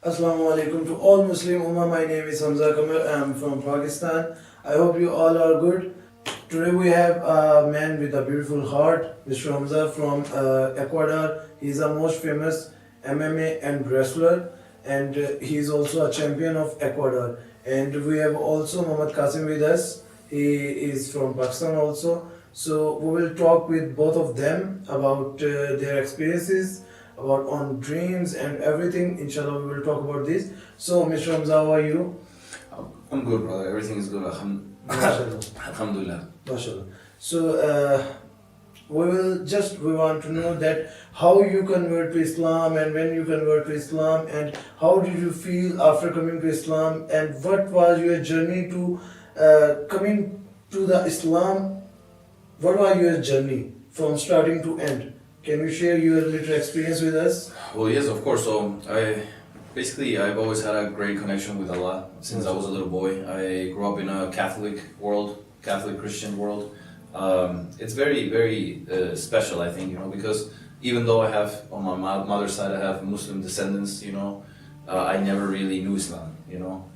Assalamu alaikum to all Muslim Ummah. My name is Hamza. I am from Pakistan. I hope you all are good. Today we have a man with a beautiful heart, Mr. Hamza from Ecuador. He is a most famous MMA and wrestler, and he is also a champion of Ecuador. And we have also Muhammad Qasim with us. He is from Pakistan also. So we will talk with both of them about their experiences, about on dreams and everything. Inshallah, we will talk about this. So, Mr. Hamza, how are you? I'm good, brother. Everything is good. Alhamdulillah. MashaAllah. So, we want to know that how you convert to Islam and when you convert to Islam and how did you feel after coming to Islam and what was your journey to coming to the Islam. What was your journey from starting to end? Can you share your little experience with us? Well, yes, of course. So, I've always had a great connection with Allah since I was a little boy. I grew up in a Catholic world, Catholic Christian world. It's very, very special, I think, because even though I have, on my mother's side, I have Muslim descendants, I never really knew Islam,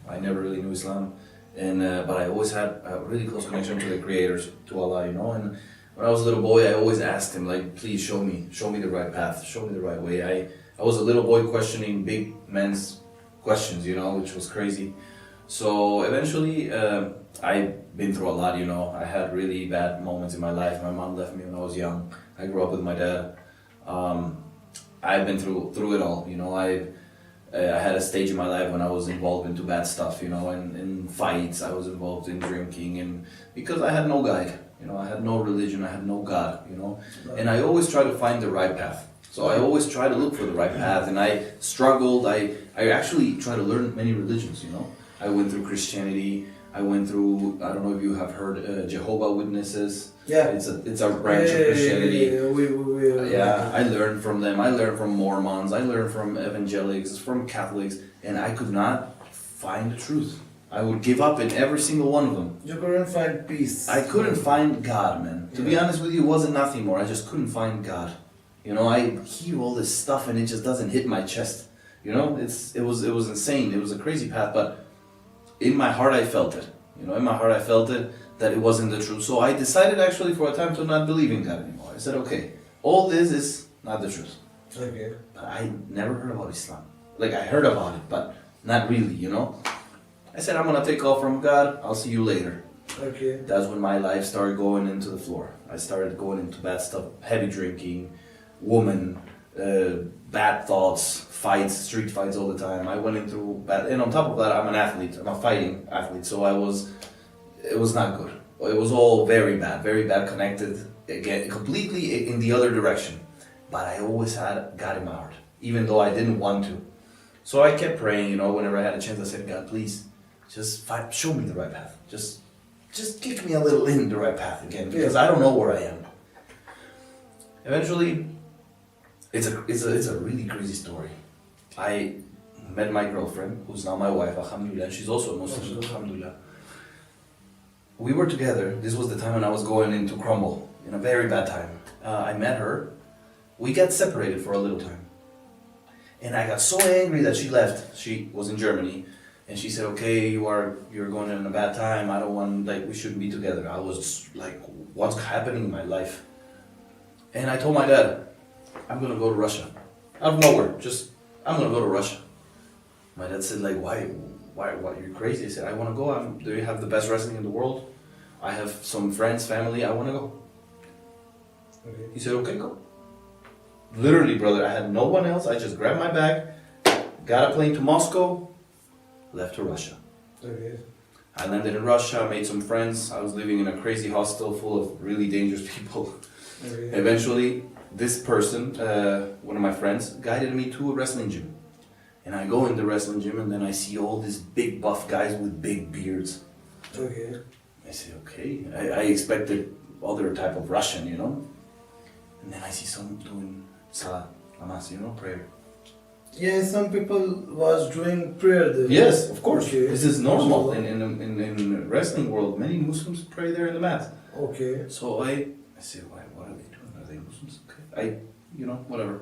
I never really knew Islam. And but I always had a really close connection to the creators, to Allah, and when I was a little boy, I always asked him, like, please show me the right path, show me the right way. I was a little boy questioning big men's questions, which was crazy. So eventually, I've been through a lot, I had really bad moments in my life. My mom left me when I was young. I grew up with my dad. I've been through it all, I had a stage in my life when I was involved into bad stuff, in fights. I was involved in drinking, and because I had no guide, I had no religion, I had no God, and I always try to find the right path. So I always try to look for the right path, and I struggled. I actually tried to learn many religions, I went through Christianity. I went through, I don't know if you have heard Jehovah's Witnesses. Yeah. It's a branch of Christianity. Yeah, I learned from them. I learned from Mormons. I learned from evangelics, from Catholics, and I could not find the truth. I would give up in every single one of them. You couldn't find peace. I couldn't find God, man. To be honest with you, it wasn't nothing more. I just couldn't find God. I hear all this stuff and it just doesn't hit my chest. It was insane. It was a crazy path, but in my heart I felt it. In my heart I felt it that it wasn't the truth. So I decided actually for a time to not believe in God anymore. I said, okay, all this is not the truth. Okay. But I never heard about Islam. Like, I heard about it, but not really, I said, I'm gonna take off from God. I'll see you later. Okay. That's when my life started going into the floor. I started going into bad stuff, heavy drinking, woman, bad thoughts, fights, street fights all the time. I went into bad, and on top of that, I'm an athlete. I'm a fighting athlete, so it was not good. It was all very bad connected, again, completely in the other direction. But I always had God in my heart, even though I didn't want to. So I kept praying, whenever I had a chance, I said, God, please, just show me the right path. Just kick me a little in the right path again, because I don't know where I am. Eventually, it's a really crazy story. I met my girlfriend, who's now my wife, alhamdulillah, and she's also a Muslim, alhamdulillah. We were together. This was the time when I was going into crumble, in a very bad time. I met her. We got separated for a little time. And I got so angry that she left. She was in Germany. And she said, okay, you're going in a bad time. I don't want, we shouldn't be together. I was like, what's happening in my life? And I told my dad, I'm going to go to Russia. Out of nowhere, I'm going to go to Russia. My dad said, why, you're crazy? I said, I want to go. They have the best wrestling in the world. I have some friends, family, I want to go. Okay. He said, okay, go. Literally, brother, I had no one else. I just grabbed my bag, got a plane to Moscow, left to Russia. Okay. I landed in Russia, made some friends. I was living in a crazy hostel full of really dangerous people. Okay. Eventually, this person, one of my friends, guided me to a wrestling gym. And I go in the wrestling gym and then I see all these big buff guys with big beards. Okay. I say, okay. I expected other type of Russian, And then I see someone doing salah, namaz, prayer. Yeah, some people was doing prayer there. Yes, of course. Okay. This is normal. In the wrestling world, many Muslims pray there in the mat. Okay. So I said, what are they doing? Are they Muslims? Okay. Whatever.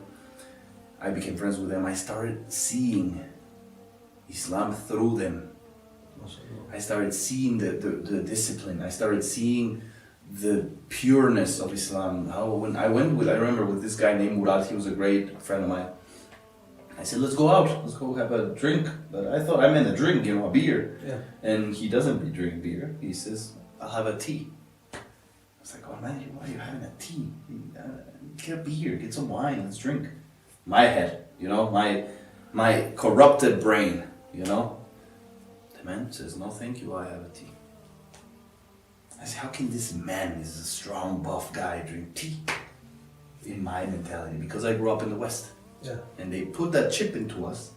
I became friends with them. I started seeing Islam through them. I started seeing the discipline. I started seeing the pureness of Islam. How when I remember with this guy named Murad, he was a great friend of mine. I said, let's go out, let's go have a drink. But I thought I meant a drink, a beer. Yeah. And he doesn't drink beer. He says, I'll have a tea. I was like, oh man, why are you having a tea? Get a beer, get some wine, let's drink. My head, my corrupted brain, The man says, no thank you, I have a tea. I said, how can this man, this is a strong, buff guy, drink tea? In my mentality, because I grew up in the West. Yeah. And they put that chip into us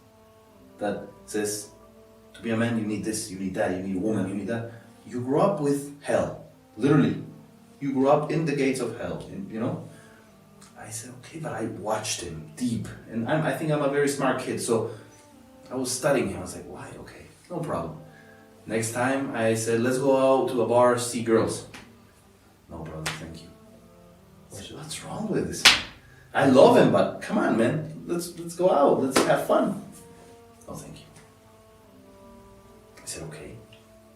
that says, to be a man, you need this, you need that, you need a woman, you need that. You grew up with hell, literally. You grew up in the gates of hell, I said, okay, but I watched him deep. And I think I'm a very smart kid, so I was studying him. I was like, why? Okay, no problem. Next time I said, let's go out to a bar, see girls. No, brother, thank you. I said, what's wrong with this man? I love him, but come on, man. Let's go out. Let's have fun. No, thank you. I said, okay.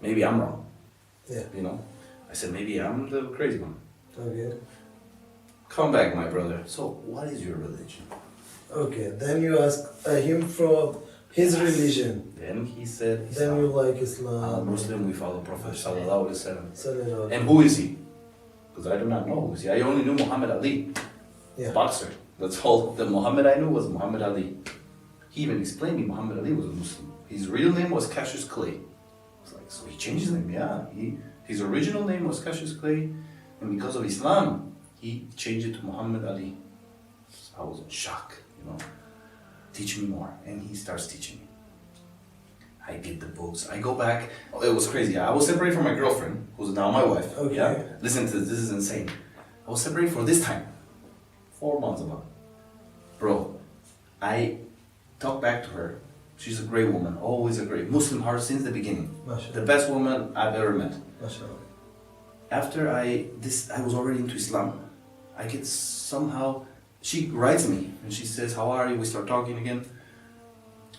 Maybe I'm wrong. Yeah. I said, maybe I'm the crazy one. Okay. Come back, my brother. So, what is your religion? Okay. Then you ask him from his religion. Then he said, Then you like Islam. Muslim, we follow Prophet Sallallahu Alaihi Wasallam. Sallallahu. And who is he? Because I do not know who is he. I only knew Muhammad Ali. Yeah. Boxer. That's all. The Muhammad I knew was Muhammad Ali. He even explained me Muhammad Ali was a Muslim. His real name was Cassius Clay. I was like, so he changed his name? Yeah. His original name was Cassius Clay, and because of Islam, he changed it to Muhammad Ali. I was in shock, Teach me more. And he starts teaching me. I get the books. I go back. Oh, it was crazy. I was separated from my girlfriend, who's now my wife. Okay. Yeah? Listen to this. This is insane. I was separated for this time. 4 months about. Bro, I talked back to her. She's a great woman, always a great Muslim heart since the beginning. Mashallah. The best woman I've ever met. Mashallah. After I was already into Islam. I get somehow, she writes me and she says, how are you? We start talking again.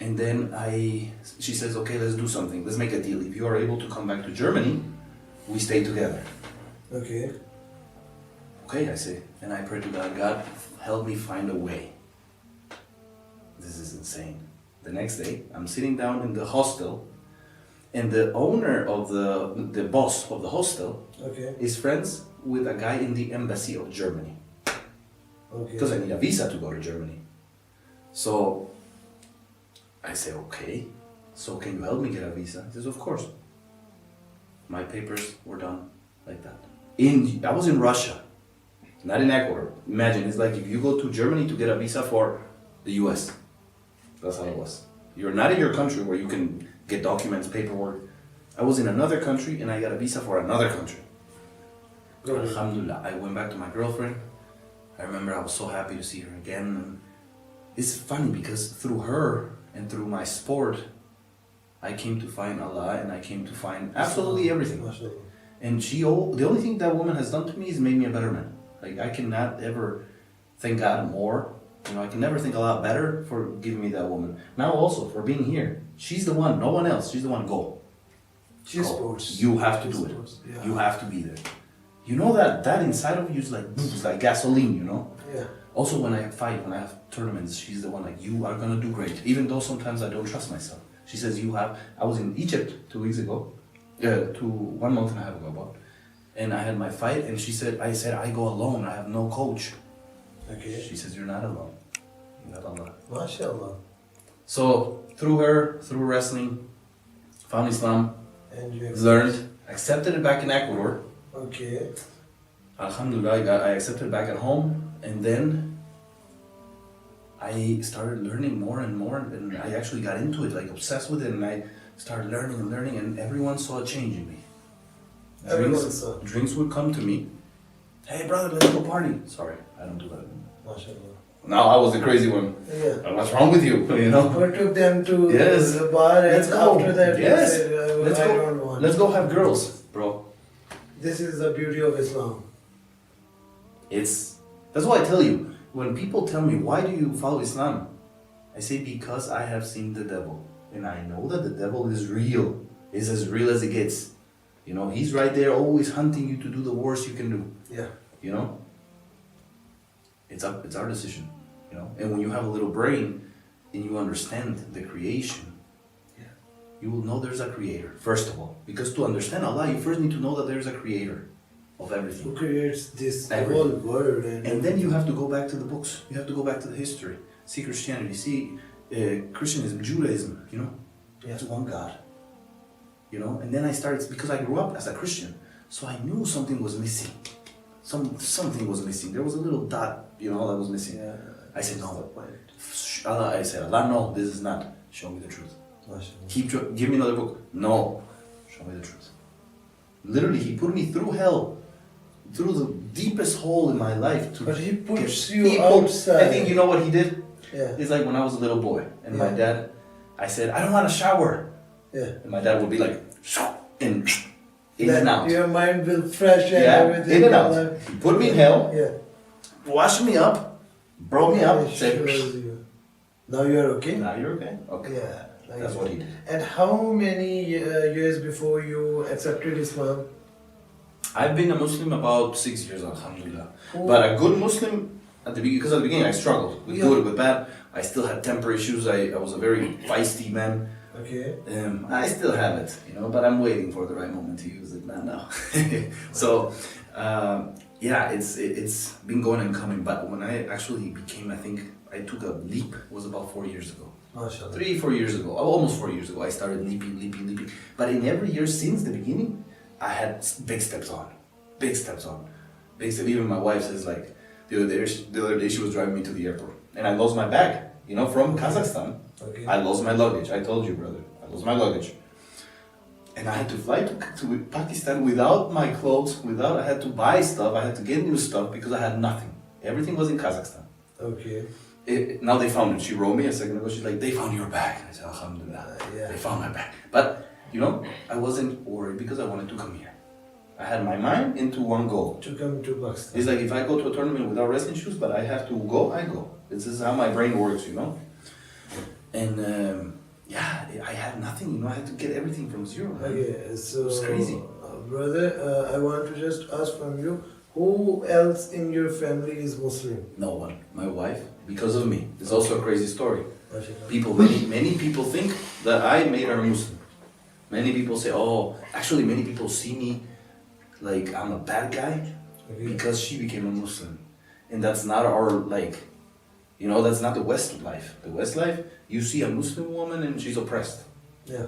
And then she says, okay, let's do something. Let's make a deal. If you are able to come back to Germany, we stay together. Okay. Okay, I say. And I pray to God, God, help me find a way. This is insane. The next day, I'm sitting down in the hostel, and the owner of the boss of the hostel is friends with a guy in the embassy of Germany. Okay. Because I need a visa to go to Germany. So I say, okay, so can you help me get a visa? He says, of course. My papers were done like that. I was in Russia, not in Ecuador. Imagine, it's like if you go to Germany to get a visa for the US. That's how it was. You're not in your country where you can get documents, paperwork. I was in another country and I got a visa for another country. Alhamdulillah, I went back to my girlfriend. I remember I was so happy to see her again. And it's funny because through her and through my sport, I came to find Allah and I came to find absolutely everything. And the only thing that woman has done to me is made me a better man. Like I cannot ever thank God more. I can never think a lot better for giving me that woman. Now also for being here. She's the one, no one else. She's the one, go. Sports. You have to do it. Yeah. You have to be there. You know that inside of you is like, it's like gasoline, Yeah. Also when I have tournaments, she's the one like, you are gonna do great. Even though sometimes I don't trust myself. She says, I was in Egypt 2 weeks ago. 1 month and a half ago about. And I had my fight and I said, I go alone, I have no coach. Okay. She says, you're not alone. You have Allah. MashaAllah. So through her, through wrestling, found Islam, And you learned, accepted it back in Ecuador. Okay. Alhamdulillah, I accepted it back at home, and then I started learning more and more, and I actually got into it, like obsessed with it, and I started learning, and everyone saw a change in me. Drinks would come to me. Hey brother, let's go party. Sorry, I don't do that anymore. MashaAllah. Now I was the crazy one. Yeah. What's wrong with you? We took them to the bar and Let's go. after that Yes. they said, Let's I go. don't want. Let's go have girls, bro. This is the beauty of Islam. That's why I tell you, when people tell me, why do you follow Islam? I say, because I have seen the devil. And I know that the devil is real. Is as real as it gets. You know, he's right there always hunting you to do the worst you can do. Yeah. You know? It's our decision. You know? And when you have a little brain and you understand the creation, you will know there's a creator, first of all. Because to understand Allah, you first need to know that there's a creator of everything. Who creates this Everything. whole world. And then you have to go back to the books. You have to go back to the history. See Christianity, see Christianism, Judaism, you know? It's one God. You know? And then I started, because I grew up as a Christian, so I knew something was missing. Something was missing. There was a little dot, you know, that was missing. Yeah. I said, no. I said, Allah, no, this is not. Show me the truth. Give me another book. No. Show me the truth. Literally, he put me through hell. Through the deepest hole in my life. But he puts you outside. I think you know what he did? Yeah. It's like when I was a little boy and my dad, I said, I don't want to shower. Yeah. And my dad would be like, in and out. Your mind will fresh and everything. In and out. He put me in hell. Yeah. Washed me up. Brought me up. Said, now you're okay? now you're okay. Okay. Yeah. That's what he did. And how many years before you accepted Islam? I've been a Muslim about 6 years, alhamdulillah. But a good Muslim, because at the beginning I struggled with good, with bad. I still had temper issues. I was a very feisty man. Okay. I still have it, you know, but I'm waiting for the right moment to use it, man, now. So, yeah, it's been going and coming. But when I actually became, I think, I took a leap, it was about 4 years ago. 3-4 years ago, almost 4 years ago, I started leaping. But in every year since the beginning, I had big steps on. Even my wife says, like, the other day she was driving me to the airport and I lost my bag, you know, from Kazakhstan. Okay. I lost my luggage. I told you, brother. I lost my luggage. And I had to fly to Pakistan without my clothes, I had to buy stuff, I had to get new stuff because I had nothing. Everything was in Kazakhstan. Okay. Now they found it. She wrote me a second ago. She's like, they found your bag. I said, alhamdulillah. They found my bag. But, you know, I wasn't worried because I wanted to come here. I had my mind into one goal. To come to Pakistan. It's like if I go to a tournament without wrestling shoes, but I have to go, I go. This is how my brain works, you know? And, yeah, I had nothing, you know, I had to get everything from zero. Okay, so... It was crazy. Brother, I want to just ask from you, who else in your family is Muslim? No one. My wife, because of me. It's also a crazy story. People, many people think that I made her Muslim. Many people say, oh, actually many people see me like I'm a bad guy because she became a Muslim. And that's not our, like, you know, that's not the West life. The West life, you see a Muslim woman and she's oppressed. Yeah.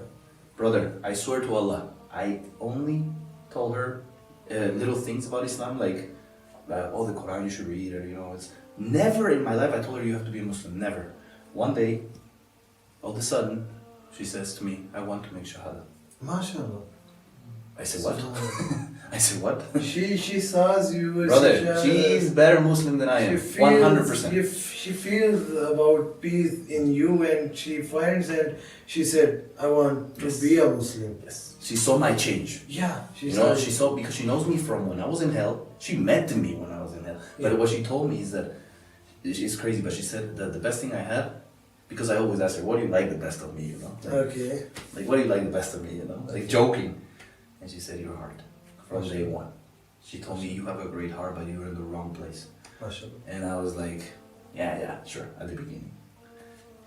Brother, I swear to Allah, I only told her little things about Islam, like, oh, the Quran you should read, or, you know, it's never in my life I told her you have to be a Muslim, never. One day, all of a sudden, she says to me, I want to make Shahada. MashaAllah. I said, what? I said, what? She saws you as brother, she's better Muslim than I am, 100%. She feels about peace in you and she finds and she said, I want to be a Muslim. Yes. She saw my change. Yeah. She saw, because she knows me from when I was in hell. She met me when I was in hell. But what she told me is that, it's crazy, but she said that the best thing I had, because I always ask her, what do you like the best of me, you know? Like, okay. Like, what do you like the best of me, you know? Like, joking. And she said, your heart. From day one. She told me, you have a great heart, but you're in the wrong place. And I was like, yeah, sure, at the beginning.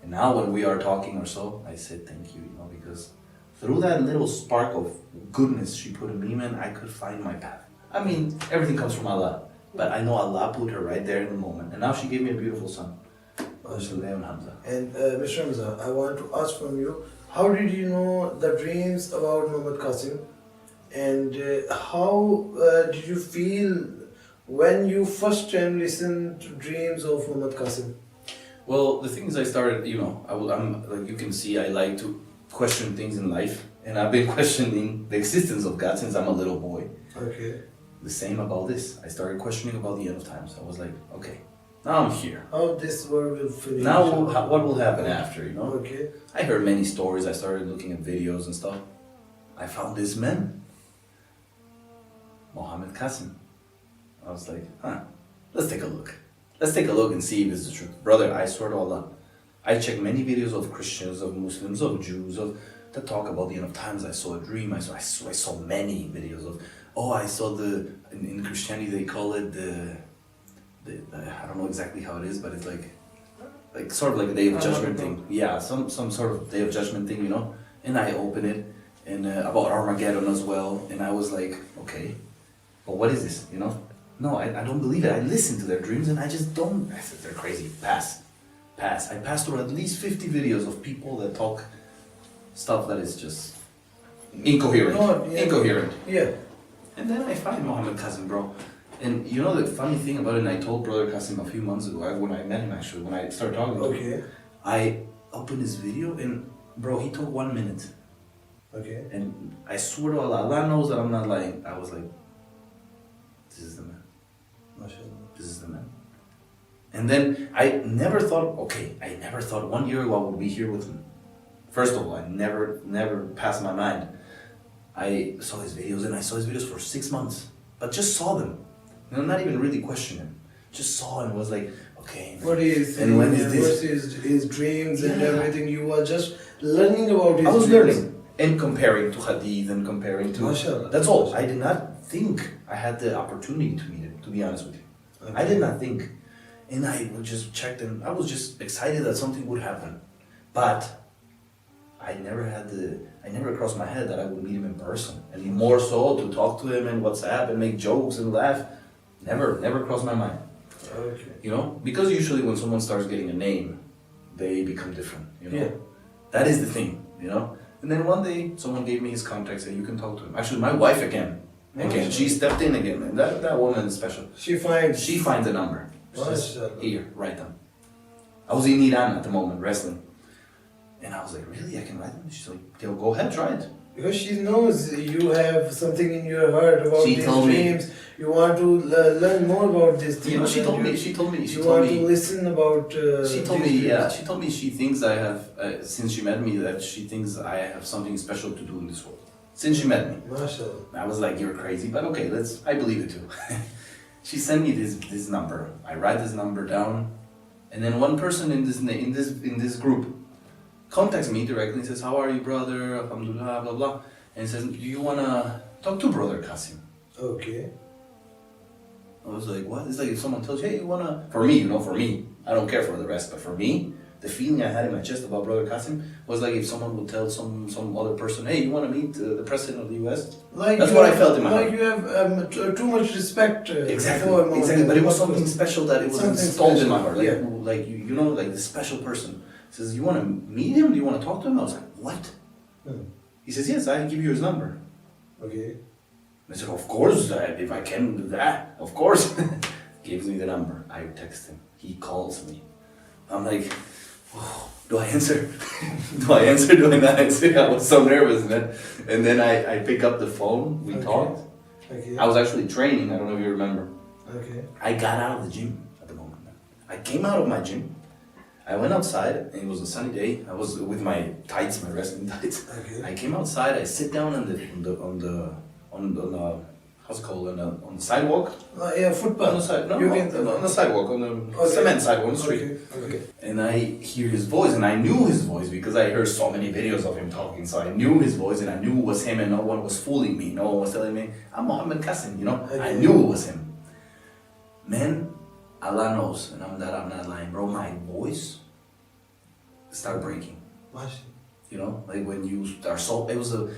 And now when we are talking or so, I said thank you, you know, because through that little spark of goodness she put in me, man, I could find my path. I mean, everything comes from Allah, but I know Allah put her right there in the moment. And now she gave me a beautiful son. Hamza. And Mr. Hamza, I want to ask from you, how did you know the dreams about Muhammad Qasim? And how did you feel when you first time listened to dreams of Muhammad Qasim? Well, the thing is, I started, you know, I'm like you can see, I like to question things in life, and I've been questioning the existence of God since I'm a little boy. Okay. The same about this. I started questioning about the end of times. I was like, okay, now I'm here. How this world will finish? Now, what will happen after, you know? Okay. I heard many stories. I started looking at videos and stuff. I found this man, Muhammad Qasim. I was like, let's take a look. Let's take a look and see if it's the truth. Brother, I swear to Allah, I check many videos of Christians, of Muslims, of Jews, that talk about the end of times. I saw a dream. I saw many videos of. I saw in Christianity they call it the I don't know exactly how it is, but it's like sort of like a Day of Judgment thing. Yeah, some sort of Day of Judgment thing, you know. And I open it, and about Armageddon as well. And I was like, okay, but what is this? You know? No, I don't believe it. I listen to their dreams, and I just don't. I said they're crazy. Pass. I passed through at least 50 videos of people that talk stuff that is just incoherent. Incoherent. Yeah. And then I find Muhammad Qasim, bro. And you know the funny thing about it, and I told brother Qasim a few months ago, when I met him actually, when I started talking to him, I opened his video and bro, he took 1 minute. Okay. And I swear to Allah, Allah knows that I'm not lying. I was like, this is the man. This is the man. And then I never thought 1 year ago I would be here with him. First of all, I never passed my mind. I saw his videos and I saw his videos for 6 months, but just saw them. You know, not even really questioned him. Just saw and was like, okay. What is and when is this? His dreams and everything. You were just learning about his I was dreams. learning and comparing to Hadith and comparing to. Mashallah. That's all. I did not think I had the opportunity to meet him, to be honest with you. Okay. I did not think. And I just checked and I was just excited that something would happen. But I never crossed my head that I would meet him in person. And more so to talk to him and WhatsApp and make jokes and laugh. Never crossed my mind. Okay. You know? Because usually when someone starts getting a name, they become different, you know? Yeah. That is the thing, you know? And then one day, someone gave me his contacts and you can talk to him. Actually, my wife again, she stepped in again. And that woman is special. She finds a number. Just here, write them. I was in Iran at the moment, wrestling. And I was like, really? I can write them? She's like, go ahead, try it. Because she knows you have something in your heart about these dreams. You want to learn more about this thing. You know, she told me. You want to listen about. She told me, yeah. She told me she thinks I have, since she met me, that she thinks I have something special to do in this world. Since she met me. Mashallah. I was like, you're crazy, but okay, I believe it too. She sent me this number. I write this number down, and then one person in this group contacts me directly and says, how are you, brother? Alhamdulillah, blah blah. And says, do you wanna talk to brother Qasim? Okay. I was like, what? It's like if someone tells you, hey, you wanna... For me, I don't care for the rest, but for me, the feeling I had in my chest about brother Qasim was like if someone would tell some other person, hey, you wanna meet the president of the US? That's what I felt in my heart. Like you have too much respect exactly, for but it was something special that it was installed in my heart. Like, yeah. like you know, like this special person. He says, you wanna meet him? Do you wanna talk to him? I was like, what? He says, yes, I can give you his number. Okay. I said, of course, if I can do that, of course. Gives me the number. I text him. He calls me. I'm like, oh, do I answer? Do I not answer? I was so nervous, man. And then I pick up the phone. We talked. Okay. I was actually training. I don't know if you remember. Okay. I got out of the gym at the moment, man. I came out of my gym. I went outside, and it was a sunny day. I was with my tights, my wrestling tights. Okay. I came outside. I sit down on the how's it called, on the sidewalk? Yeah, football. On the side, on the sidewalk, on the cement sidewalk, on the street. Okay. And I hear his voice, and I knew his voice because I heard so many videos of him talking. So I knew his voice, and I knew it was him, and no one was fooling me. No one was telling me, I'm Muhammad Qasim, you know? Okay. I knew it was him. Man, Allah knows, and I'm not lying, bro. My voice started breaking. You know, like when you are so, it was a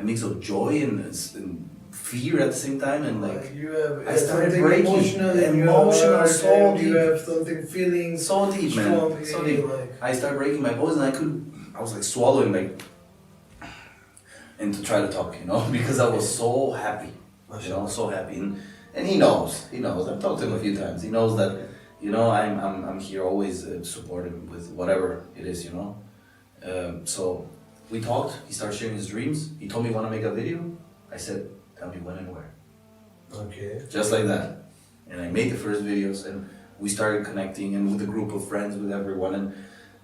mix of joy and fear at the same time, and like you have I started breaking emotional, so deep. You have something feeling so deep, man, so deep. Like. I started breaking my voice, and I was like swallowing, like, and to try to talk, you know, because I was so happy, you know, so happy, and he knows. I've talked to him a few times. He knows that, you know, I'm here always to support him with whatever it is, you know. So we talked. He started sharing his dreams. He told me, want to make a video? I said, tell me when and where. Okay. Just like that. And I made the first videos, and we started connecting, and with a group of friends, with everyone, and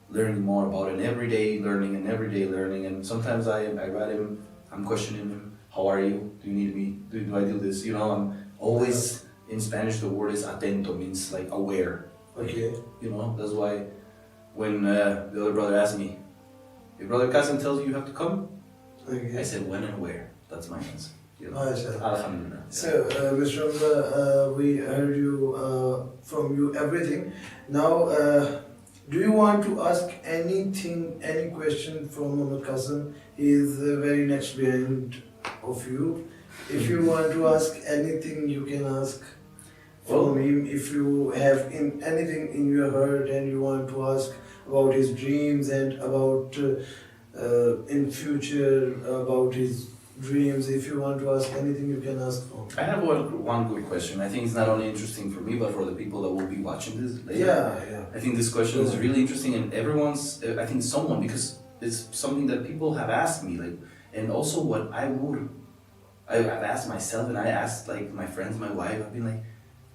learning more about it, and everyday learning. And sometimes I write him, I'm questioning him, how are you? Do you need me? Do I do this? You know, I'm always, in Spanish the word is atento, means like aware. Okay. You know, that's why when the other brother asked me, your brother Qasim tells you you have to come? Okay. I said, when and where? That's my answer. You know? MashaAllah. Alhamdulillah. So, Mr. Hamza, we heard you from you everything. Now, do you want to ask anything, any question from Muhammad Qasim? He is very next behind of you. If you want to ask anything, you can ask from him. If you have anything in your heart and you want to ask about his dreams and about in future about his dreams, if you want to ask anything, you can ask from him. I have one good question. I think it's not only interesting for me, but for the people that will be watching this later. Yeah. I think this question is really interesting, and everyone's, I think someone, because it's something that people have asked me, like, and also what I've asked myself, and I asked like my friends, my wife, I've been like,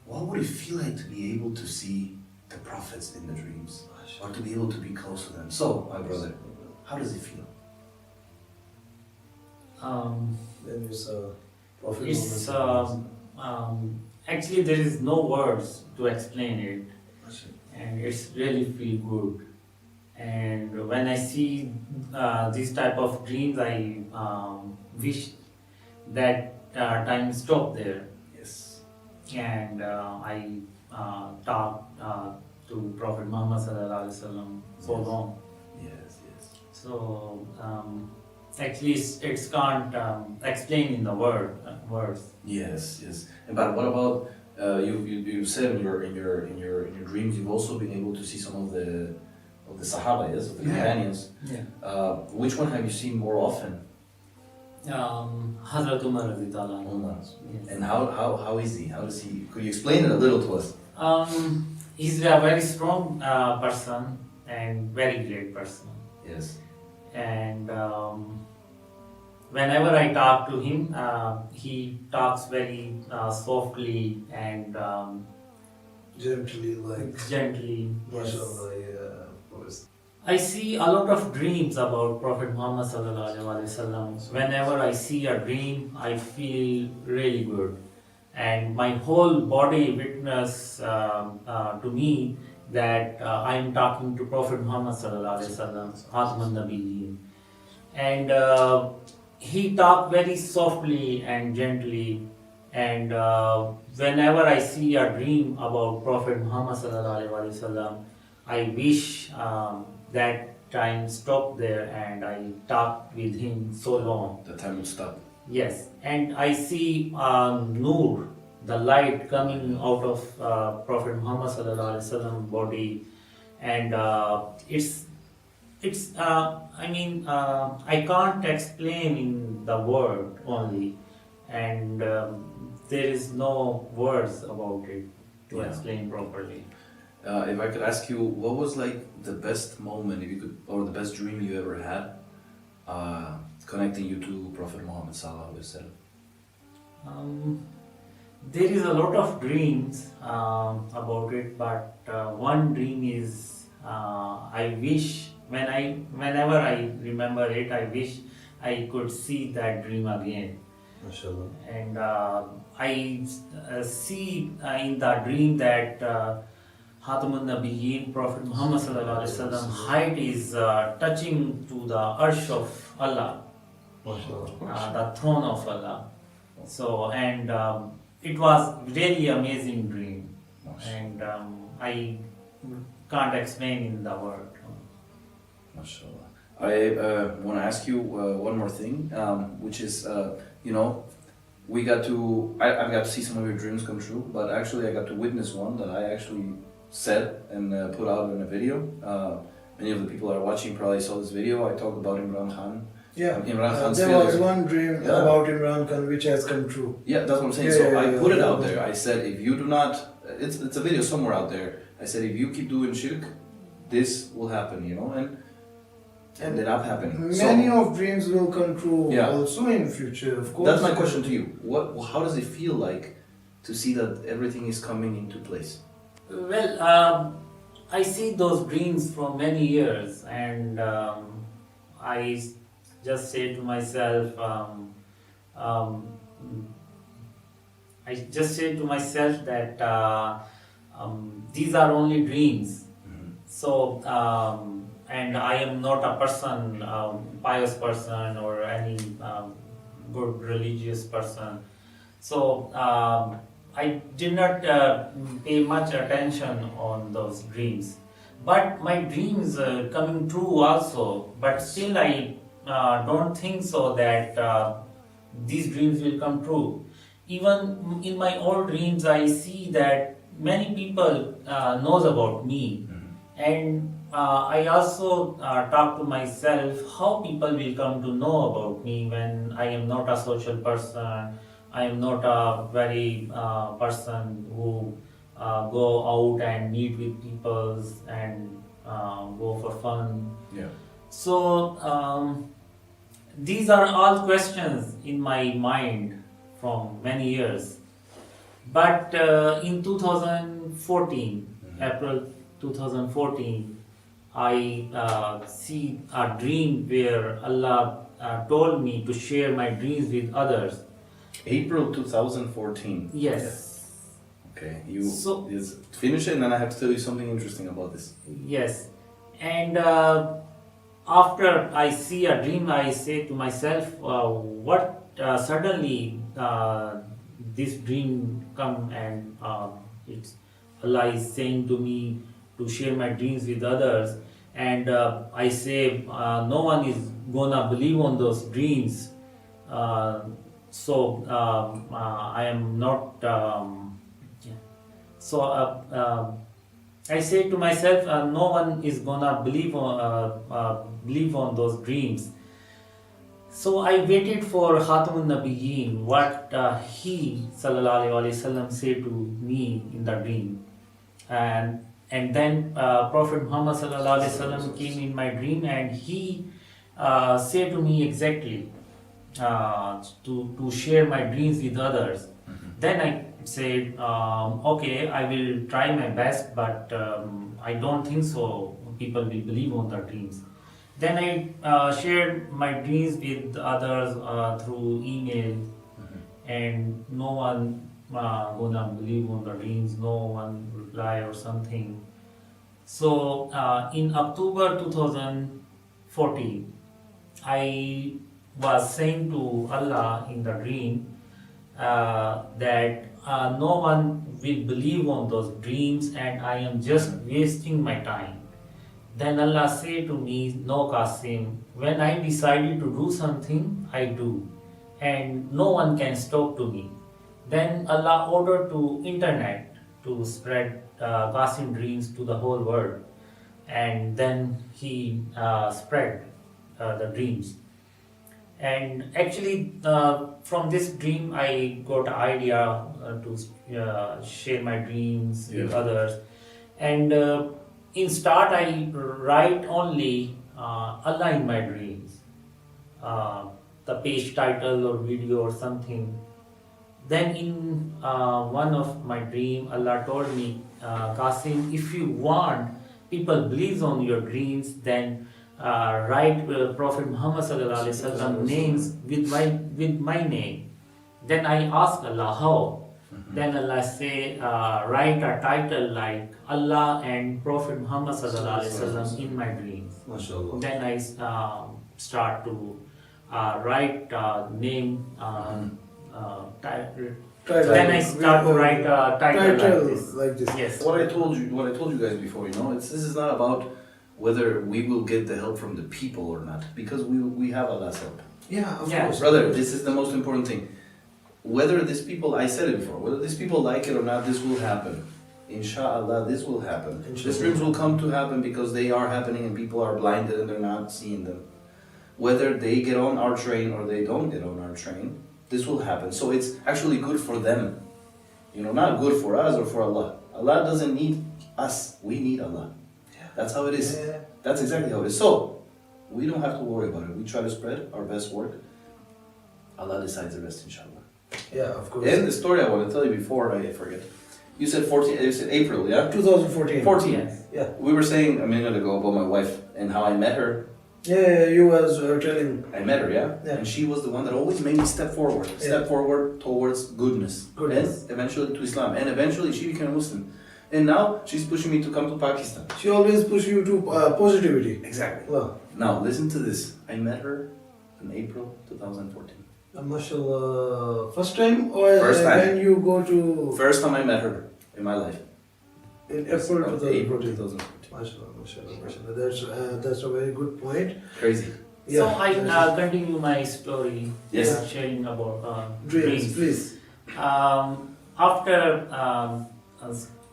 what would it feel like to be able to see the prophets in the dreams, or to be able to be close to them? So, my brother, how does it feel? Then you saw Prophet It's Muhammad. actually there is no words to explain it, and it's really feel good. And when I see this type of dreams, I wish that time stop there. Yes. And I talked to Prophet Muhammad sallallahu alaihi wasallam so long. Yes. So actually, it's can't explain in the words. Yes. And but what about you said in your dreams you've also been able to see some of the Sahaba, yes, of the companions. Yeah. Which one have you seen more often? Hazrat Umar radhiyallahu anhu. Yes. And how is he? How does he? Could you explain it a little to us? He's a very strong person and very great person. Yes. And whenever I talk to him, he talks very softly and Gently, like, gently. Yes. MashaAllah, yeah, of course. I see a lot of dreams about Prophet Muhammad sallallahu alaihi wasallam. Whenever I see a dream, I feel really good, and my whole body witness to me that I am talking to Prophet Muhammad sallallahu alaihi wasallam, Khatam an-Nabiyyin, and he talked very softly and gently. And whenever I see a dream about Prophet Muhammad sallallahu alaihi wasallam, I wish that time stopped there and I talked with him so long. The time will stop. Yes, and I see Noor, the light coming out of Prophet Muhammad sallallahu alaihi wasallam body, and it's I can't explain in the word only, and there is no words about it to explain properly. If I could ask you, what was like the best moment, if you could, or the best dream you ever had, connecting you to Prophet Muhammad sallallahu alaihi wasallam? There is a lot of dreams about it, but one dream is I wish whenever I remember it, I wish I could see that dream again. MashaAllah. And I see in the dream that Khatam an-Nabiyyin, Prophet Muhammad sallallahu alaihi wasallam, height is touching to the arsh of Allah, the throne of Allah. So, and it was really amazing dream, and I can't explain in the word. MashaAllah. I want to ask you one more thing, which is, we got to, I got to see some of your dreams come true, but actually I got to witness one that I actually said and put out in a video. Many of the people that are watching probably saw this video. I talked about Imran Khan. Yeah, Imran Khan's there failure. was one dream about Imran Khan which has come true. Yeah, that's what I'm saying. I put it out there. I said, if you do not, it's a video somewhere out there. I said, if you keep doing shirk, this will happen, and ended up happening. Many of dreams will come true also in future, of course. That's my question to you. How does it feel like to see that everything is coming into place? Well, I see those dreams for many years, and I just say to myself, that these are only dreams. So, and I am not a person, pious person or any good religious person. So, I did not pay much attention on those dreams. But my dreams coming true also. But still, I don't think so that these dreams will come true. Even in my old dreams, I see that many people knows about me, and I also talk to myself how people will come to know about me when I am not a social person. I am not a very person who go out and meet with people and go for fun. Yeah. So these are all questions in my mind from many years. But in 2014, April 2014, I see a dream where Allah told me to share my dreams with others. April 2014. Yes. Okay, you So- just finish it and then I have to tell you something interesting about this. Yes. And after I see a dream, I say to myself, what suddenly this dream come and it's Allah is saying to me to share my dreams with others, and I say no one is gonna believe on those dreams, so I am not. So I say to myself, no one is gonna believe on those dreams. So I waited for Khatamun Nabiyyin, what he sallallahu alaihi wasallam said to me in the dream, and then Prophet Muhammad sallallahu alaihi wasallam came in my dream and he said to me exactly to share my dreams with others. Then I said, okay, I will try my best, but I don't think so people will believe on the dreams. Then I shared my dreams with others through email, and no one gonna believe on the dreams, no one reply or something. So in October 2014, I was saying to Allah in the dream that no one will believe on those dreams and I am just wasting my time. Then Allah said to me, no Qasim, when I decided to do something, I do, and no one can stop to me. Then Allah ordered to internet to spread Qasim dreams to the whole world, and then he spread the dreams. And actually, from this dream, I got an idea to share my dreams with others. And in start, I write only Allah in my dreams, the page title or video or something. Then in one of my dream, Allah told me, Qasim, if you want people believes on your dreams, then write Prophet Muhammad sallallahu alaihi wasallam names with my name. Then I ask Allah how. Then Allah say write a title like Allah and Prophet Muhammad sallallahu alaihi wasallam in my dreams. MashaAllah. Then I start to write name. Then I start to write a title like this. Yes. What I told you guys before, this is not about whether we will get the help from the people or not, because we have Allah's help. Yeah, of Yeah. course. Brother, this is the most important thing. Whether these people, I said it before, whether these people like it or not, this will happen. Inshallah, this will happen. These dreams will come to happen because they are happening and people are blinded and they're not seeing them. Whether they get on our train or they don't get on our train, this will happen. So it's actually good for them. Not good for us or for Allah. Allah doesn't need us, we need Allah. That's how it is. Yeah. That's exactly how it is. So, we don't have to worry about it. We try to spread our best work. Allah decides the rest, inshallah. Yeah, of course. And the story I want to tell you before I forget. You said April, yeah? 2014. 14. Yes. Yeah. We were saying a minute ago about my wife and how I met her. Yeah, you was telling. I met her, yeah? Yeah. And she was the one that always made me step forward towards goodness. Goodness. And eventually to Islam. And eventually she became a Muslim. And now she's pushing me to come to Pakistan. She always push you to positivity. Exactly. Wow. Now listen to this. I met her in April 2014. MashaAllah. First time or First time. when you go to First time I met her in my life. in April April 2014? 2014. MashaAllah. That's a very good point. Crazy. So I continue my story. Yes. Sharing about Dreams, please. After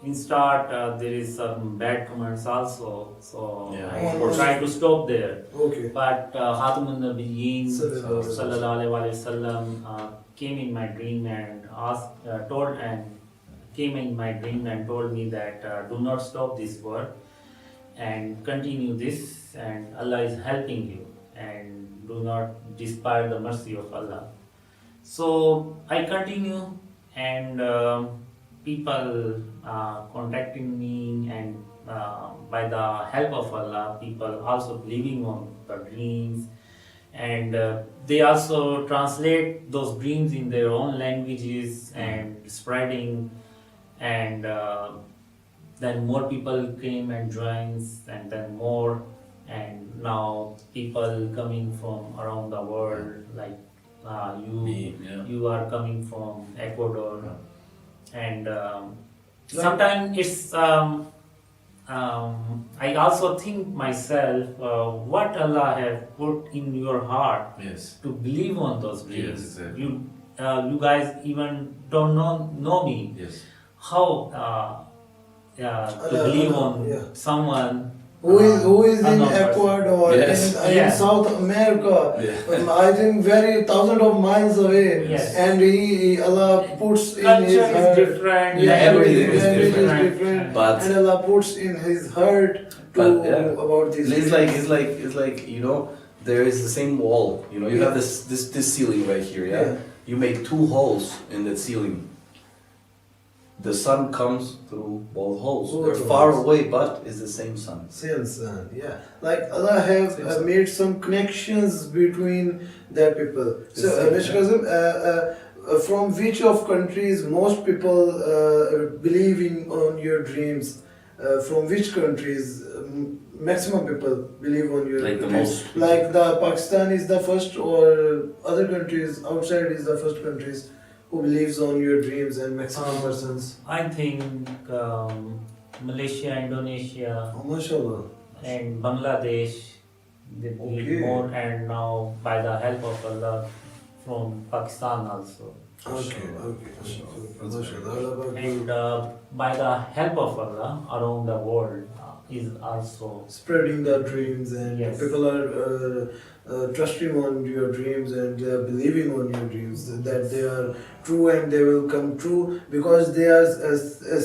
in start there is some bad comments also, so Yeah, I of course. try to stop there. Okay. But Khatamun Nabiyyin Sallallahu Sallallahu Alaihi Wasallam came in my dream and came in my dream and told me that do not stop this work and continue this, and Allah is helping you, and do not despise the mercy of Allah. So I continue, and people contacting me, and by the help of Allah, people also believing on the dreams, and they also translate those dreams in their own languages and spreading, and then more people came and joins, and then more, and now people coming from around the world, like you are coming from Ecuador, and sometimes it's I also think myself what Allah have put in your heart Yes. to believe on those dreams. Yes, exactly. You guys even don't know me. Yes. How to believe on someone Who is in unknown person. Ecuador, Yes. in Yeah. South America, Yeah. I think very thousands of miles away, Yes. and Allah puts in Culture his is heart. different, Yeah, everything is language different. But- and Allah puts in his heart to But, yeah. about this. It's like there is the same wall. You have this ceiling right here. Yeah. You make 2 holes in that ceiling. The sun comes through both holes. Both They're holes. far away, but it's the same sun. Same son, yeah. Like Allah have Same son. made some connections between the people. So, Mr. Qasim, from which of countries most people believing on your dreams? From which countries maximum people believe on your Like the dreams? most. Like the Pakistan is the first, or other countries outside is the first countries who believes on your dreams and maximum persons? I think Malaysia, Indonesia, Oh, mashallah. and Bangladesh, they believe Okay. more, and now by the help of Allah from Pakistan also. Okay. That's Mashallah. And by the help of Allah around the world is also Spreading the dreams, and Yes. people are trusting on your dreams, and they are believing on your dreams that they are true and they will come true, because they are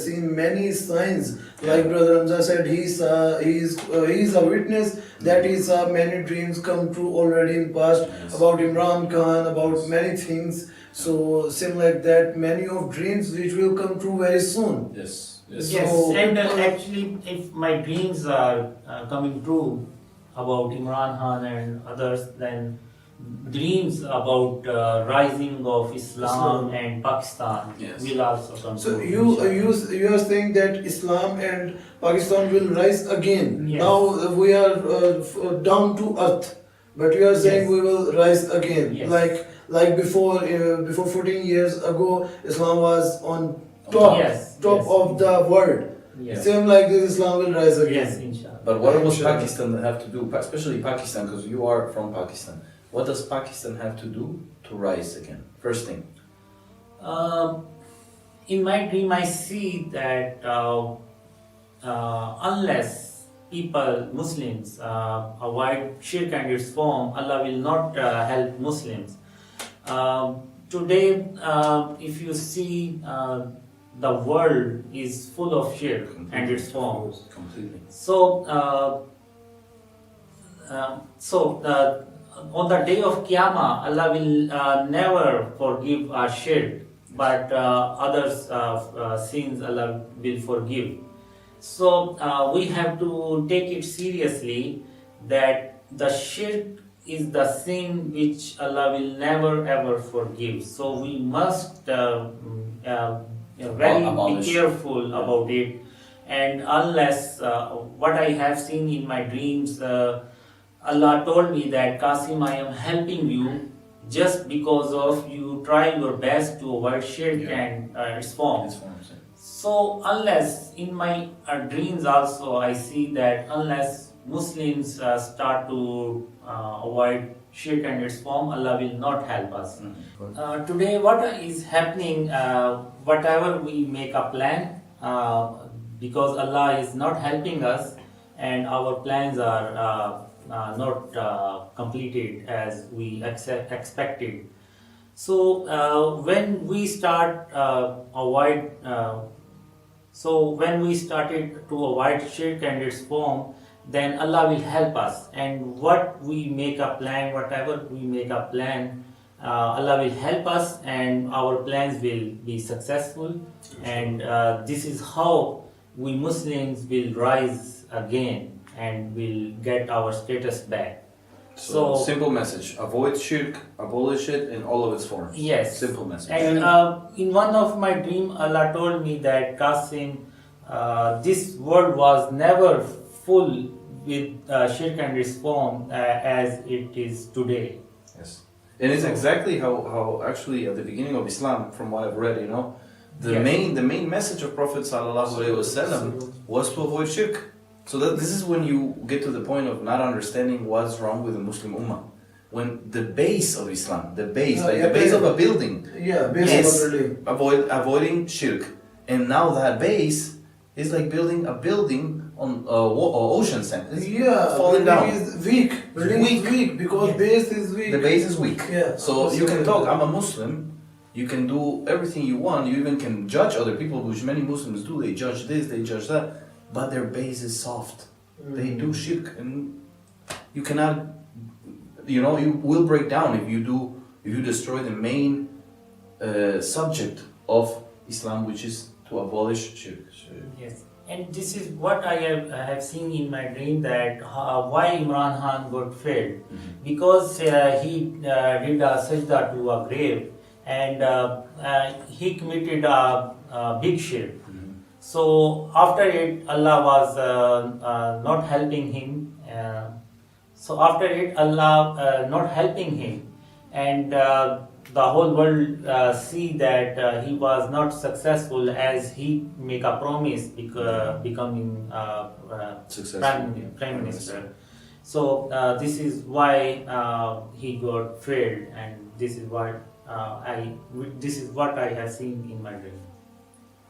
seen many signs. Like Brother Hamza said, he is a witness that he saw many dreams come true already in past, Yes. about Imran Khan, about many things. So same like that, many of dreams which will come true very soon. Yes. yes. So- And actually, if my dreams are coming true about Imran Khan and others, then dreams about rising of Islam and Pakistan Yes. will also come So true. you are saying that Islam and Pakistan will rise again. Yes. Now we are down to earth, but you are saying Yes. we will rise again. Yes. Like before 14 years ago, Islam was on top Yes, top yes. of the world. Yes. Same like this, Islam will rise again. Yes, inshallah. But what does Inshallah. Pakistan have to do, especially Pakistan, because you are from Pakistan? What does Pakistan have to do to rise again? First thing. In my dream, I see that unless people, Muslims, avoid shirk and its form, Allah will not help Muslims. Today, if you see, the world is full of shirk and its forms. Completely. On the day of Qiyamah, Allah will never forgive our shirk, but others' sins Allah will forgive. So we have to take it seriously that the shirk is the sin which Allah will never ever forgive. So we must very be Abolish. careful about it. And unless what I have seen in my dreams, Allah told me that Qasim, I am helping you just because of you try your best to avoid shirk and its form. So unless in my dreams also I see that unless Muslims start to avoid shirk and its form, Allah will not help us. Today what is happening, whatever we make a plan, because Allah is not helping us and our plans are not completed as we expected. So when we start when we started to avoid shirk and its form, then Allah will help us. And what we make a plan, whatever we make a plan, Allah will help us and our plans will be successful. And this is how we Muslims will rise again and will get our status back. So simple message: avoid shirk, abolish it in all of its forms. Yes. Simple message. And in one of my dream, Allah told me that Qasim, this world was never full with shirk and its form as it is today. Yes. And it's exactly how actually at the beginning of Islam, from what I've read, the main message of Prophet ﷺ was to avoid shirk. So this is when you get to the point of not understanding what's wrong with the Muslim Ummah. When the base of Islam, the base of a building, is avoiding shirk. And now that base is like building a building on ocean sand. It's falling down. Is weak. Building is weak because base is weak. The base is weak. Yeah. So you can talk, I'm a Muslim, you can do everything you want, you even can judge other people, which many Muslims do. They judge this, they judge that. But their base is soft. They do shirk, and you cannot, you will break down if you destroy the main subject of Islam, which is to abolish shirk. Yes, and this is what I have seen in my dream, that why Imran Khan got failed, because he did a sajda to a grave and he committed a big shirk. So after it, Allah was not helping him. And the whole world see that he was not successful as he make a promise becoming prime minister. So this is why he got failed, and this is what I have seen in my dream.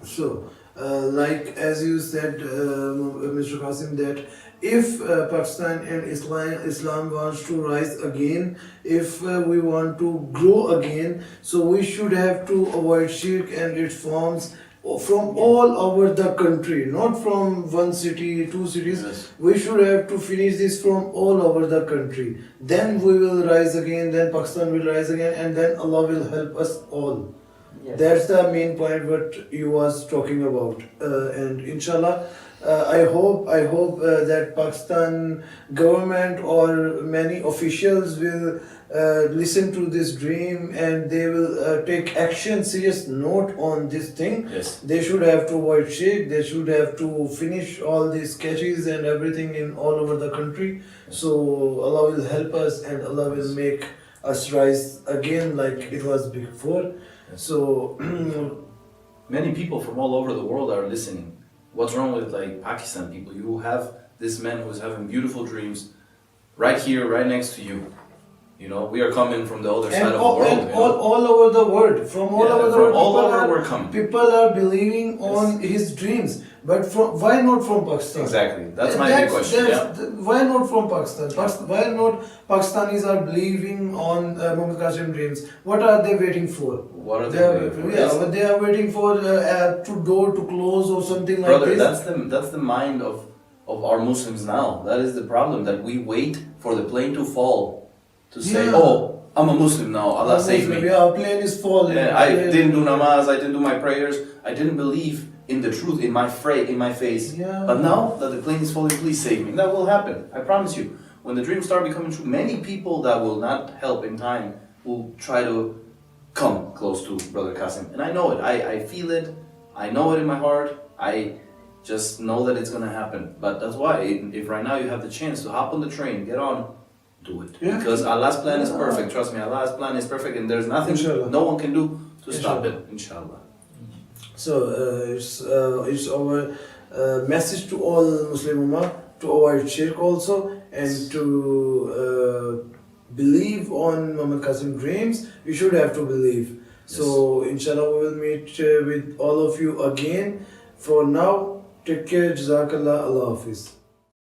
So, like as you said, Mr. Qasim, that if Pakistan and Islam wants to rise again, if we want to grow again, so we should have to avoid shirk and its forms from all over the country, not from one city, two cities. Yes. We should have to finish this from all over the country. Then we will rise again, then Pakistan will rise again, and then Allah will help us all. Yes. That's the main point what you was talking about, and inshallah, I hope that Pakistan government or many officials will listen to this dream and they will take action, serious note on this thing. Yes. They should have to avoid shirk. They should have to finish all these sketches and everything in all over the country. So Allah will help us and Allah will make us rise again like it was before. So Many people from all over the world are listening. What's wrong with Pakistan people? You have this man who's having beautiful dreams right here, right next to you. We are coming from the other side of the world. And all over the world, from all over the world, we're coming. People are believing on his dreams. But why not from Pakistan? Exactly. That's my big question. Why not from Pakistan? Why not Pakistanis are believing on Muhammad Qasim dreams? What are they waiting for? What are they waiting for? Yeah, but they are waiting for door to close or something like Brother, this. that's the mind of our Muslims now. That is the problem, that we wait for the plane to fall to say, oh, I'm a Muslim now, Allah save me. Yeah, plane is falling. Yeah, I didn't do namaz, I didn't do my prayers, I didn't believe in the truth, in my face. Yeah. But now that the plane is falling, please save me. That will happen, I promise you. When the dreams start becoming true, many people that will not help in time will try to come close to Brother Qasim. And I know it, I feel it, I know it in my heart. just know that it's gonna happen. But that's why, if right now you have the chance to hop on the train, get on, do it. Yeah. Because Allah's plan is perfect. Trust me, Allah's plan is perfect, and there's nothing Inshallah. no one can do to stop Inshallah. it. Inshallah. So it's our message to all Muslim Ummah to avoid shirk also, and to believe on Muhammad Qasim dreams. We should have to believe. So inshallah we will meet with all of you again. For now, take care. Jazakallah. Allah Hafiz.